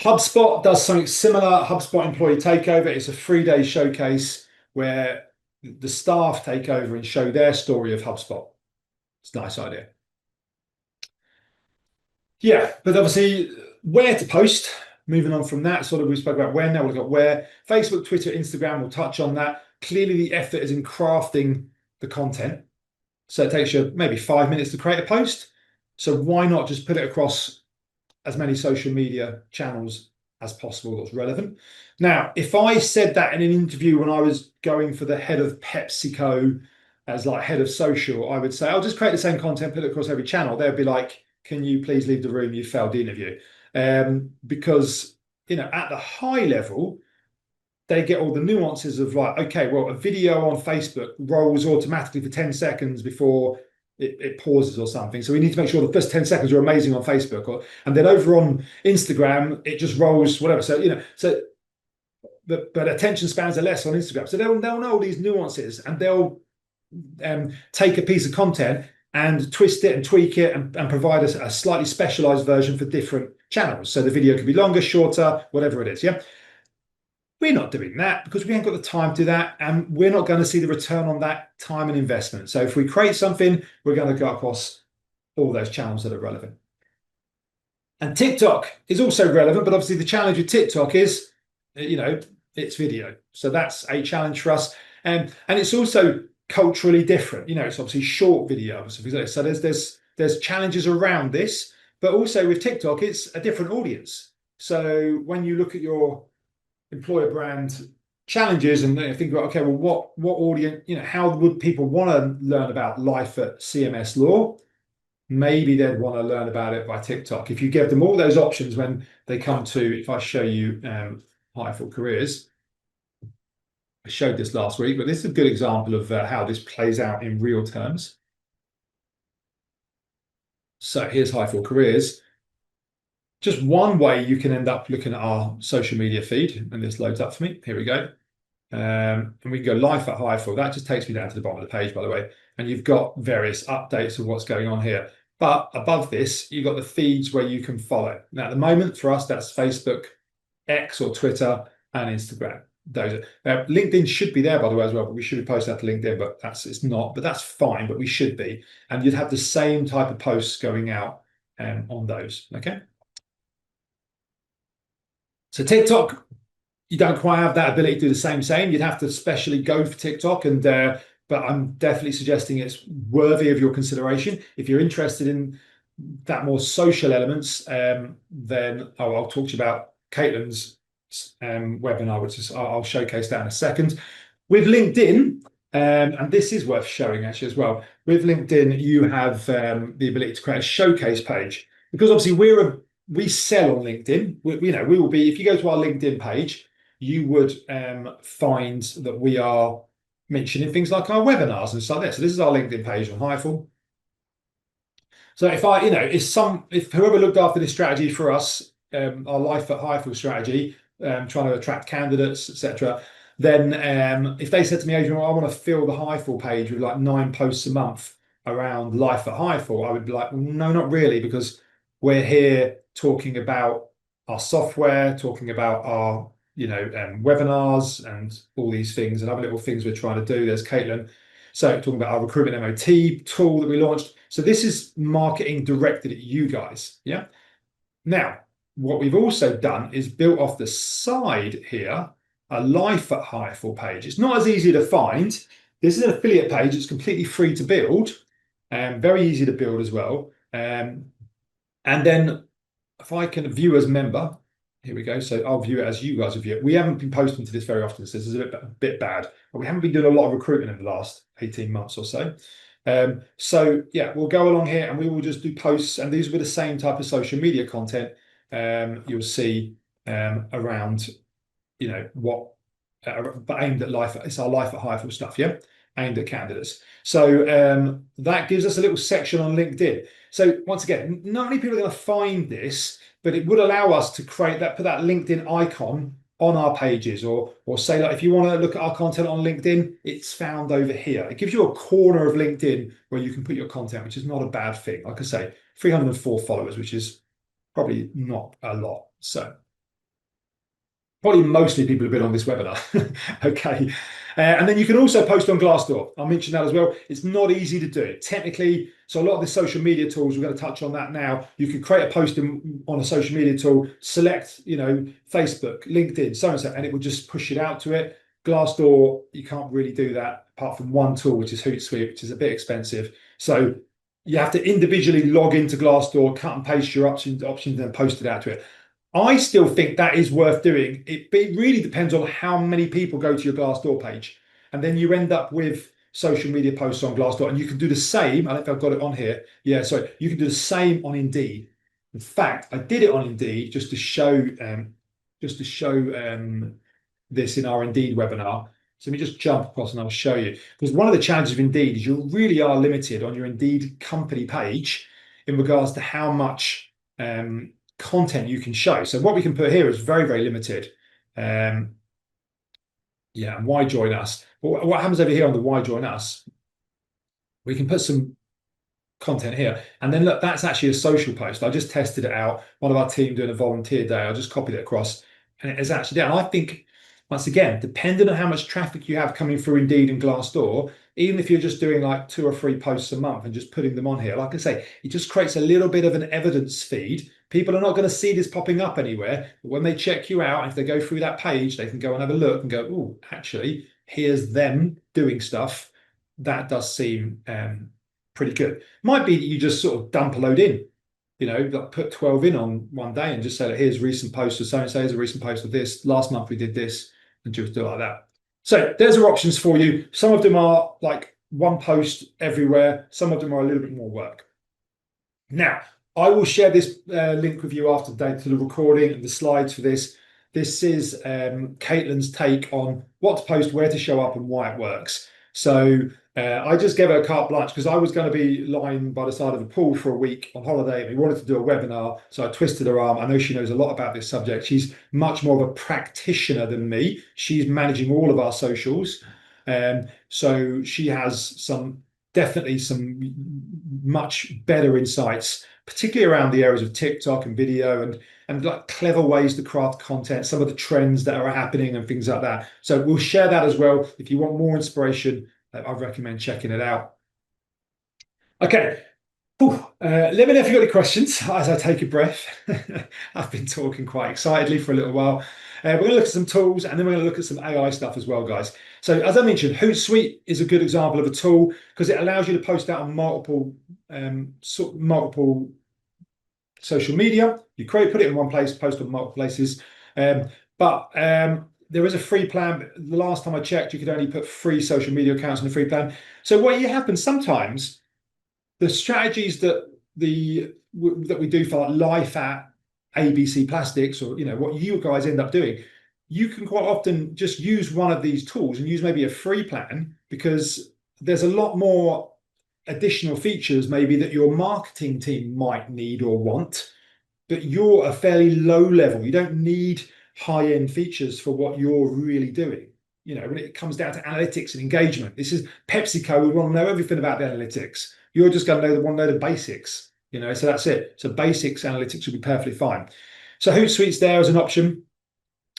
HubSpot does something similar. HubSpot Employee Takeover. It's a 3-day showcase where the staff take over and show their story of HubSpot. It's a nice idea. Yeah, but obviously where to post. Moving on from that, sort of we spoke about when, now we'll look at where. Facebook, Twitter, Instagram, we'll touch on that. Clearly the effort is in crafting the content. So it takes you maybe 5 minutes to create a post. So why not just put it across as many social media channels as possible that's relevant? Now, if I said that in an interview when I was going for the head of PepsiCo as like head of social, I would say, I'll just create the same content, put it across every channel. They'd be like, can you please leave the room? You failed the interview. Because, at the high level, they get all the nuances of like, okay, well, a video on Facebook rolls automatically for 10 seconds before it pauses or something. So we need to make sure the first 10 seconds are amazing on Facebook, and then over on Instagram, it just rolls whatever. So, but attention spans are less on Instagram. So they'll know all these nuances, and they'll take a piece of content and twist it and tweak it and provide us a slightly specialized version for different channels. So the video could be longer, shorter, whatever it is. Yeah. We're not doing that because we ain't got the time to do that, and we're not going to see the return on that time and investment. So if we create something, we're going to go across all those channels that are relevant. And TikTok is also relevant, but obviously the challenge with TikTok is, it's video. So that's a challenge for us. And it's also culturally different. It's obviously short videos. So there's challenges around this, but also with TikTok, it's a different audience. So when you look at your employer brand challenges and think about, okay, well, what audience, how would people want to learn about life at CMS Law? Maybe they'd want to learn about it by TikTok. If you give them all those options when they come to, if I show you Hireful Careers, I showed this last week, but this is a good example of how this plays out in real terms. So here's Hireful Careers. Just one way you can end up looking at our social media feed, and this loads up for me. Here we go. And we can go live at Hireful. That just takes me down to the bottom of the page, by the way. And you've got various updates of what's going on here. But above this, you've got the feeds where you can follow. Now, at the moment, for us, that's Facebook, X or Twitter, and Instagram. Those are, LinkedIn should be there, by the way, as well. But we should be posting that to LinkedIn, but it's not. But that's fine. But we should be, and you'd have the same type of posts going out on those. Okay. So TikTok, you don't quite have that ability to do the same. You'd have to specially go for TikTok, and but I'm definitely suggesting it's worthy of your consideration. If you're interested in that more social elements, then I'll talk to you about Caitlin's webinar, which is I'll showcase that in a second. With LinkedIn, and this is worth showing actually as well. With LinkedIn, you have the ability to create a showcase page, because obviously we sell on LinkedIn. We will be, if you go to our LinkedIn page, you would find that we are mentioning things like our webinars and stuff like that. So this is our LinkedIn page on Hireful. So if whoever looked after this strategy for us, our Life at Hireful strategy, trying to attract candidates, etc., then if they said to me, Adrian, well, I want to fill the Hireful page with like 9 posts a month around Life at Hireful, I would be like, well, no, not really, because we're here talking about our software, talking about our webinars and all these things and other little things we're trying to do. There's Caitlin. So talking about our recruitment MOT tool that we launched. So this is marketing directed at you guys. Yeah. Now, what we've also done is built off the side here a Life at Hireful page. It's not as easy to find. This is an affiliate page. It's completely free to build and very easy to build as well. And then if I can view as member, here we go. So I'll view it as you guys view it. We haven't been posting to this very often, so this is a bit bad, but we haven't been doing a lot of recruitment in the last 18 months or so. So yeah, we'll go along here and we will just do posts, and these will be the same type of social media content you'll see around, what, but aimed at life. It's our Life at Hireful stuff, yeah, aimed at candidates. So that gives us a little section on LinkedIn. So once again, not many people are going to find this, but it would allow us to create that, put that LinkedIn icon on our pages, or say, like, if you want to look at our content on LinkedIn, it's found over here. It gives you a corner of LinkedIn where you can put your content, which is not a bad thing. Like I say, 304 followers, which is probably not a lot. So Probably mostly people have been on this webinar. Okay. And then you can also post on Glassdoor. I'll mention that as well. It's not easy to do it technically. So a lot of the social media tools, we're going to touch on that now. You can create a post on a social media tool, select, Facebook, LinkedIn, so and so, and it will just push it out to it. Glassdoor, you can't really do that apart from one tool, which is Hootsuite, which is a bit expensive. So you have to individually log into Glassdoor, cut and paste your options, and then post it out to it. I still think that is worth doing. It really depends on how many people go to your Glassdoor page. And then you end up with social media posts on Glassdoor. And you can do the same. I don't think I've got it on here. Yeah, so you can do the same on Indeed. In fact, I did it on Indeed just to show this in our Indeed webinar. So let me just jump across and I'll show you. Because one of the challenges of Indeed is you really are limited on your Indeed company page in regards to how much content you can show. So what we can put here is very, very limited. Yeah, and why join us? Well, what happens over here on the why join us? We can put some content here. And then look, that's actually a social post. I just tested it out. One of our team doing a volunteer day. I just copied it across and it is actually there. And I think, once again, depending on how much traffic you have coming through Indeed and Glassdoor, even if you're just doing like 2 or 3 posts a month and just putting them on here, like I say, it just creates a little bit of an evidence feed. People are not going to see this popping up anywhere. But when they check you out, if they go through that page, they can go and have a look and go, oh, actually, here's them doing stuff. That does seem pretty good. Might be that you just sort of dump a load in, like put 12 in on one day and just say, here's recent posts of so-and-so, here's a recent post of this. Last month we did this, and just do it like that. So there's our options for you. Some of them are like one post everywhere. Some of them are a little bit more work. Now, I will share this link with you after the recording and the slides for this. This is Caitlin's take on what to post, where to show up, and why it works. So I just gave her a carte blanche because I was going to be lying by the side of a pool for a week on holiday. And we wanted to do a webinar, so I twisted her arm. I know she knows a lot about this subject. She's much more of a practitioner than me. She's managing all of our socials. So she has definitely some much better insights, particularly around the areas of TikTok and video and like clever ways to craft content, some of the trends that are happening and things like that. So we'll share that as well. If you want more inspiration, I recommend checking it out. Okay. Let me know if you've got any questions as I take a breath. I've been talking quite excitedly for a little while. We're going to look at some tools and then we're going to look at some AI stuff as well, guys. So as I mentioned, Hootsuite is a good example of a tool because it allows you to post out on multiple social media. You put it in one place, post on multiple places. But there is a free plan. The last time I checked, you could only put 3 social media accounts in the free plan. So what happens sometimes, the strategies that we do for like life at ABC Plastics, or what you guys end up doing, you can quite often just use one of these tools and use maybe a free plan because there's a lot more additional features maybe that your marketing team might need or want, but you're a fairly low level. You don't need high-end features for what you're really doing. When it comes down to analytics and engagement, this is PepsiCo. We want to know everything about the analytics. You're just going to want to know the basics, so that's it. So basics analytics will be perfectly fine. So Hootsuite's there as an option.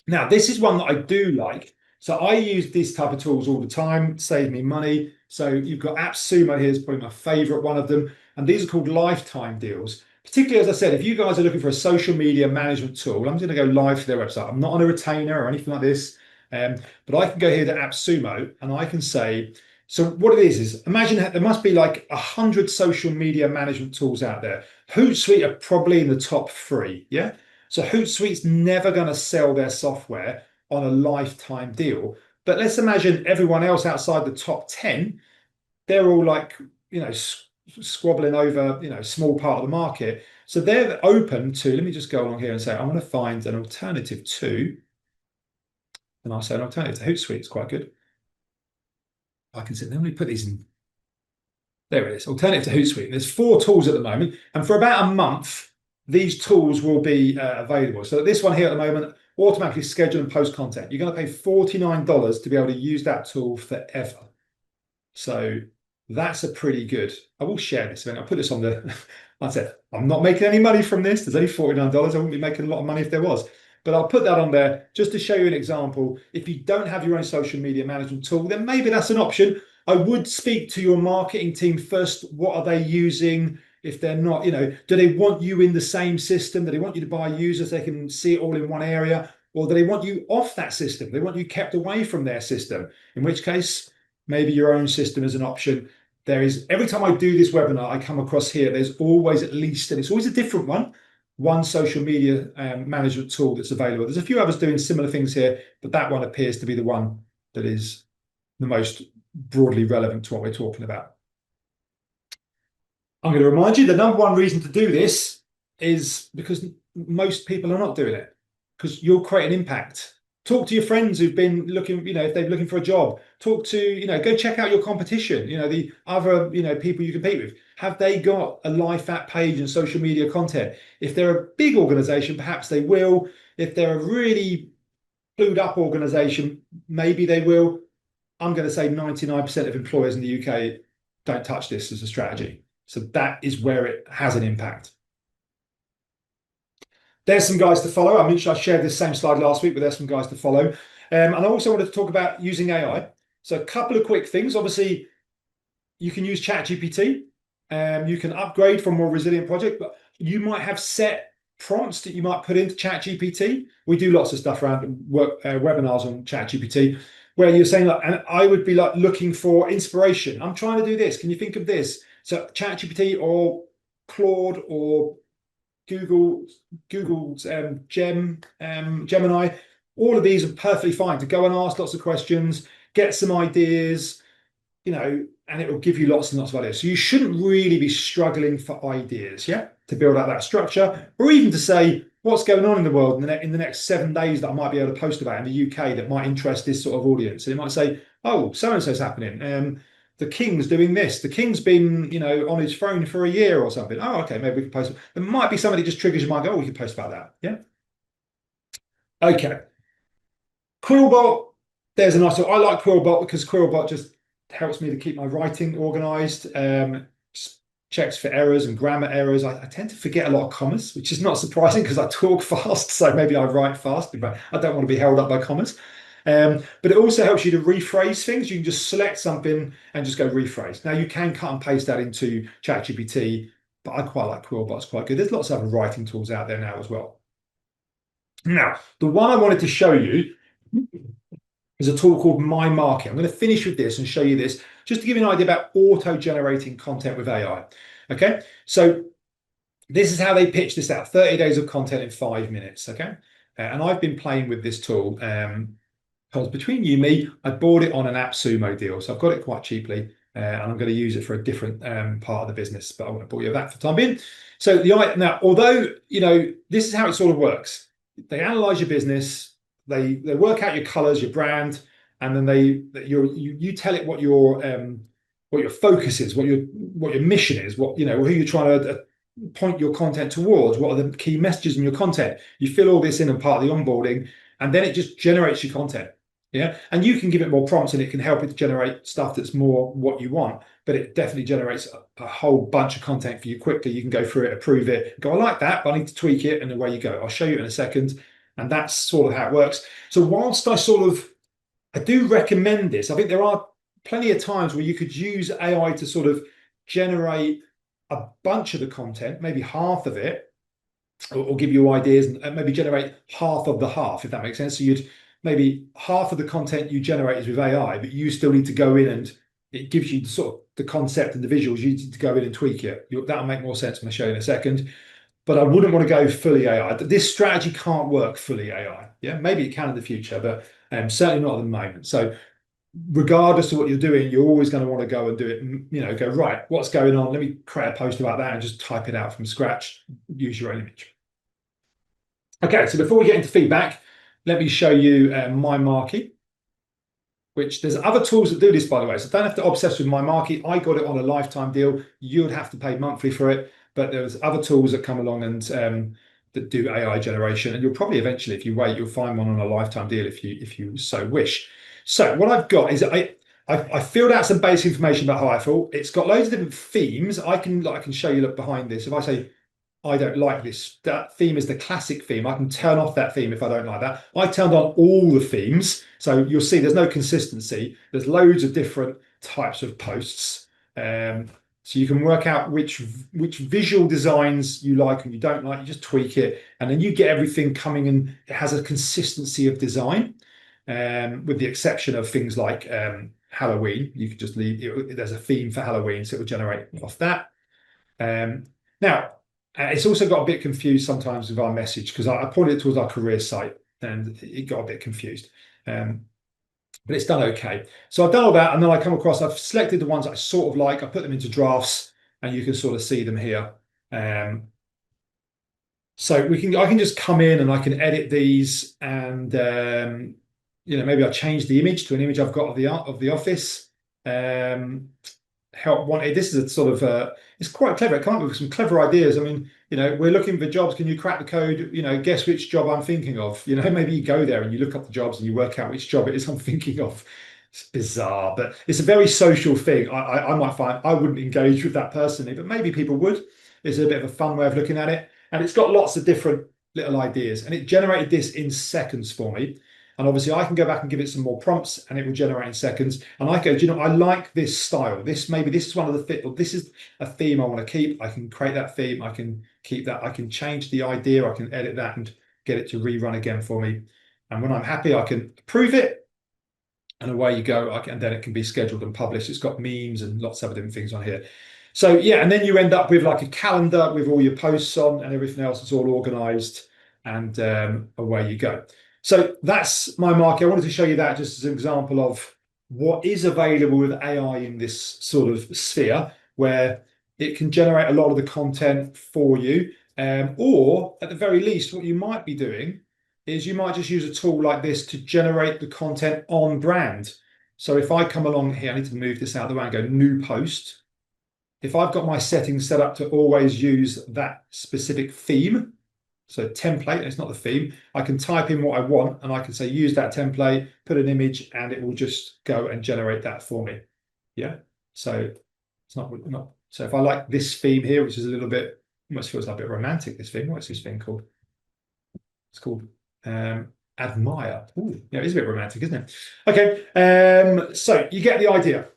Now, this is one that I do like. So I use this type of tools all the time, save me money. So you've got AppSumo here is probably my favorite one of them. And these are called lifetime deals. Particularly, as I said, if you guys are looking for a social media management tool, I'm going to go live to their website. I'm not on a retainer or anything like this. But I can go here to AppSumo and I can say, so what it is imagine there must be like 100 social media management tools out there. Hootsuite are probably in the top 3. Yeah. So Hootsuite's never going to sell their software on a lifetime deal. But let's imagine everyone else outside the top 10, they're all like, squabbling over, small part of the market. So they're open to, let me just go along here and say, I want to find an alternative to, and I'll say an alternative to Hootsuite is quite good. I can sit there, let me put these in. There it is, alternative to Hootsuite. There's 4 tools at the moment. And for about a month, these tools will be available. So this one here at the moment, automatically schedule and post content. You're going to pay $49 to be able to use that tool forever. So that's a pretty good. I will share this. I'll put this on the. Like I said, I'm not making any money from this. There's only $49. I wouldn't be making a lot of money if there was. But I'll put that on there just to show you an example. If you don't have your own social media management tool, then maybe that's an option. I would speak to your marketing team first. What are they using? If they're not, do they want you in the same system? Do they want you to buy users? They can see it all in one area, or do they want you off that system? They want you kept away from their system, in which case maybe your own system is an option. There is, every time I do this webinar, I come across here, there's always at least, and it's always a different one social media management tool that's available. There's a few others doing similar things here, but that one appears to be the one that is the most broadly relevant to what we're talking about. I'm going to remind you the number one reason to do this is because most people are not doing it, because you'll create an impact. Talk to your friends who've been looking, if they're looking for a job. Talk to, go check out your competition, the other, people you compete with. Have they got a live app page and social media content? If they're a big organization, perhaps they will. If they're a really clued up organization, maybe they will. I'm going to say 99% of employers in the UK don't touch this as a strategy. So that is where it has an impact. There's some guys to follow. I mentioned I shared this same slide last week, but there's some guys to follow. And I also wanted to talk about using AI. So a couple of quick things. Obviously, you can use ChatGPT. You can upgrade for a more resilient project, but you might have set prompts that you might put into ChatGPT. We do lots of stuff around webinars on ChatGPT, where you're saying, like, and I would be like looking for inspiration. I'm trying to do this. Can you think of this? So ChatGPT or Claude or Google's Gemini, all of these are perfectly fine to go and ask lots of questions, get some ideas, and it will give you lots and lots of ideas. So you shouldn't really be struggling for ideas, to build out that structure, or even to say what's going on in the world in the next 7 days that I might be able to post about in the UK that might interest this sort of audience. And it might say, oh, so-and-so's happening. The king's doing this. The king's been, on his throne for a year or something. Oh, okay, maybe we can post. There might be somebody just triggers your mind. Oh, we can post about that. Yeah. Okay. Quillbot. There's a nice one. I like Quillbot because Quillbot just helps me to keep my writing organized. Checks for errors and grammar errors. I tend to forget a lot of commas, which is not surprising because I talk fast. So maybe I write fast, but I don't want to be held up by commas. But it also helps you to rephrase things. You can just select something and just go rephrase. Now you can cut and paste that into ChatGPT, but I quite like Quillbot. It's quite good. There's lots of other writing tools out there now as well. Now, the one I wanted to show you is a tool called My Market. I'm going to finish with this and show you this just to give you an idea about auto-generating content with AI. Okay, so this is how they pitch this out: 30 days of content in 5 minutes. Okay, and I've been playing with this tool. Because between you and me, I bought it on an AppSumo deal. So I've got it quite cheaply and I'm going to use it for a different part of the business, but I want to bore you with that for the time being. So now, although, this is how it sort of works. They analyze your business, they work out your colors, your brand, and then you tell it what your focus is, what your mission is, who you're trying to point your content towards, what are the key messages in your content. You fill all this in as part of the onboarding, and then it just generates your content. Yeah, and you can give it more prompts and it can help it to generate stuff that's more what you want, but it definitely generates a whole bunch of content for you quickly. You can go through it, approve it, go, I like that, but I need to tweak it, and away you go. I'll show you in a second. And that's sort of how it works. So whilst I do recommend this, I think there are plenty of times where you could use AI to sort of generate a bunch of the content, maybe half of it, or give you ideas and maybe generate half of the half, if that makes sense. So maybe half of the content you generate is with AI, but you still need to go in and it gives you the concept and the visuals. You need to go in and tweak it. That'll make more sense when I show you in a second. But I wouldn't want to go fully AI. This strategy can't work fully AI. Yeah, maybe it can in the future, but certainly not at the moment. So regardless of what you're doing, you're always going to want to go and do it, go, right, what's going on? Let me create a post about that and just type it out from scratch, use your own image. Okay, so before we get into feedback, let me show you My Market, which there's other tools that do this, by the way. So don't have to obsess with My Market. I got it on a lifetime deal. You would have to pay monthly for it, but there's other tools that come along and that do AI generation. And you'll probably eventually, if you wait, you'll find one on a lifetime deal if you so wish. So what I've got is I filled out some basic information about hireful. It's got loads of different themes. I can show you, look behind this. If I say I don't like this. That theme is the classic theme. I can turn off that theme if I don't like that. I turned on all the themes. So you'll see there's no consistency. There's loads of different types of posts. So you can work out which visual designs you like and you don't like. You just tweak it, and then you get everything coming in. It has a consistency of design, with the exception of things like Halloween. You could just leave it, there's a theme for Halloween, so it will generate off that. Now, it's also got a bit confused sometimes with our message because I pointed it towards our career site and it got a bit confused. But it's done okay. So I've done all that, and then I've selected the ones I sort of like. I put them into drafts, and you can sort of see them here. So I can just come in and I can edit these, and maybe I change the image to an image I've got of the office. Help wanted. This is a sort of it's quite clever. It come up with some clever ideas. I mean, we're looking for jobs. Can you crack the code? Guess which job I'm thinking of. Maybe you go there and you look up the jobs and you work out which job it is I'm thinking of. It's bizarre, but it's a very social thing. I might find I wouldn't engage with that personally, but maybe people would. It's a bit of a fun way of looking at it, and it's got lots of different little ideas, and it generated this in seconds for me. And obviously I can go back and give it some more prompts and it will generate in seconds. And I go, I like this style. This is one of the, this is a theme I want to keep. I can create that theme. I can keep that. I can change the idea. I can edit that and get it to rerun again for me. And when I'm happy, I can approve it. And away you go. And then it can be scheduled and published. It's got memes and lots of other different things on here. So yeah, and then you end up with like a calendar with all your posts on and everything else. It's all organized, and away you go. So that's my market. I wanted to show you that just as an example of what is available with AI in this sort of sphere, where it can generate a lot of the content for you. Or at the very least, what you might be doing is you might just use a tool like this to generate the content on brand. So if I come along here, I need to move this out of the way and go new post. If I've got my settings set up to always use that specific theme, so template, it's not the theme, I can type in what I want and I can say use that template, put an image, and it will just go and generate that for me. Yeah. So it's not so if I like this theme here, which is a little bit, almost feels like a bit romantic, this theme. What's this thing called? It's called Admire. Ooh, yeah, it's a bit romantic, isn't it? Okay, so you get the idea.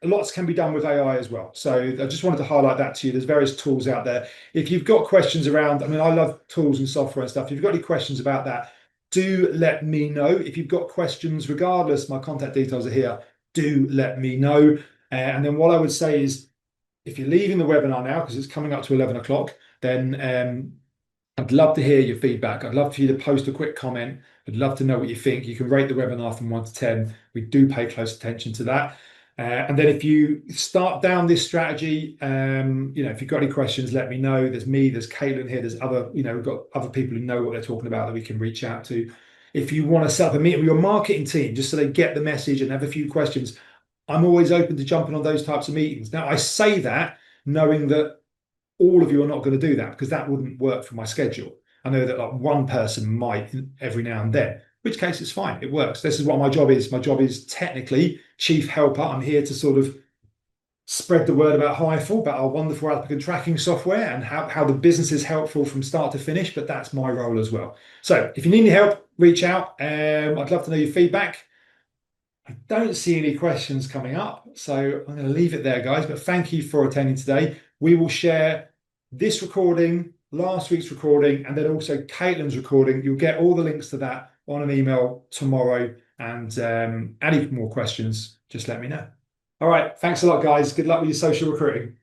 Lots can be done with AI as well. So I just wanted to highlight that to you. There's various tools out there. If you've got questions around, I mean, I love tools and software and stuff. If you've got any questions about that, do let me know. If you've got questions, regardless, my contact details are here. Do let me know. And then what I would say is, if you're leaving the webinar now, because it's coming up to 11 o'clock, then I'd love to hear your feedback. I'd love for you to post a quick comment. I'd love to know what you think. You can rate the webinar from 1 to 10. We do pay close attention to that. And then if you start down this strategy, if you've got any questions, let me know. There's me, there's Caitlin here, there's other, we've got other people who know what they're talking about that we can reach out to. If you want to set up a meeting with your marketing team, just so they get the message and have a few questions, I'm always open to jumping on those types of meetings. Now, I say that knowing that all of you are not going to do that, because that wouldn't work for my schedule. I know that like one person might every now and then, which case it's fine. It works. This is what my job is. My job is technically chief helper. I'm here to sort of spread the word about hireful, about our wonderful applicant tracking software and how the business is helpful from start to finish. But that's my role as well. So if you need any help, reach out. I'd love to know your feedback. I don't see any questions coming up, so I'm going to leave it there, guys. But thank you for attending today. We will share this recording, last week's recording, and then also Caitlin's recording. You'll get all the links to that on an email tomorrow. And any more questions, just let me know. All right. Thanks a lot, guys. Good luck with your social recruiting.